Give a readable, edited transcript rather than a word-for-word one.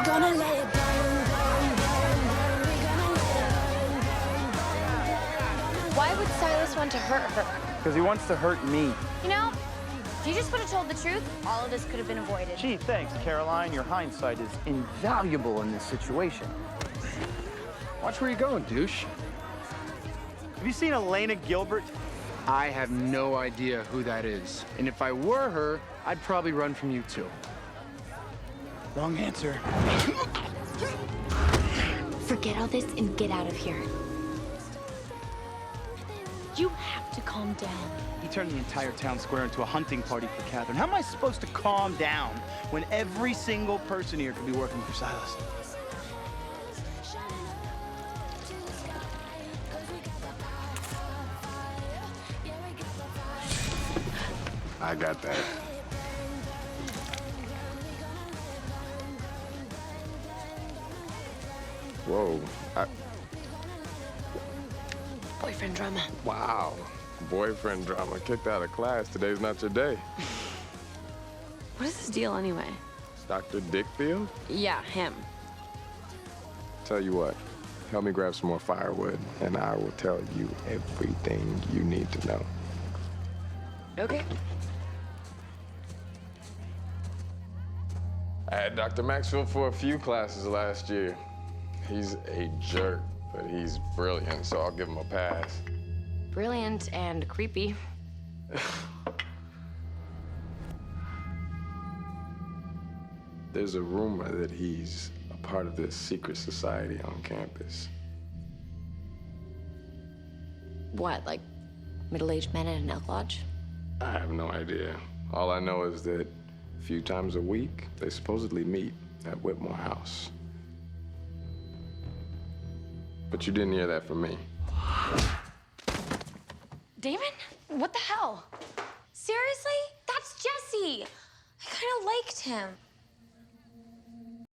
gonna let it burn, burn, burn, burn. We gonna let it burn, burn, burn. Why would Silas want to hurt her? Because he wants to hurt me. You know, if you just would have told the truth, all of this could have been avoided. Gee, thanks, Caroline. Your hindsight is invaluable in this situation. Watch where you're going, douche. Have you seen Elena Gilbert? I have no idea who that is. And if I were her, I'd probably run from you too. Wrong answer. Forget all this and get out of here. You have to calm down. You turned the entire town square into a hunting party for Catherine. How am I supposed to calm down when every single person here could be working for Silas? I got that. Whoa. Boyfriend drama. Wow. Boyfriend drama. Kicked out of class. Today's not your day. What is his deal anyway? Dr. Dickfield? Yeah, him. Tell you what. Help me grab some more firewood, and I will tell you everything you need to know. Okay. I had Dr. Maxfield for a few classes last year. He's a jerk, but he's brilliant, so I'll give him a pass. Brilliant and creepy. There's a rumor that he's a part of this secret society on campus. What, like middle-aged men at an elk lodge? I have no idea. All I know is that a few times a week, they supposedly meet at Whitmore House. But you didn't hear that from me. Damon? What the hell? Seriously? That's Jesse. I kind of liked him.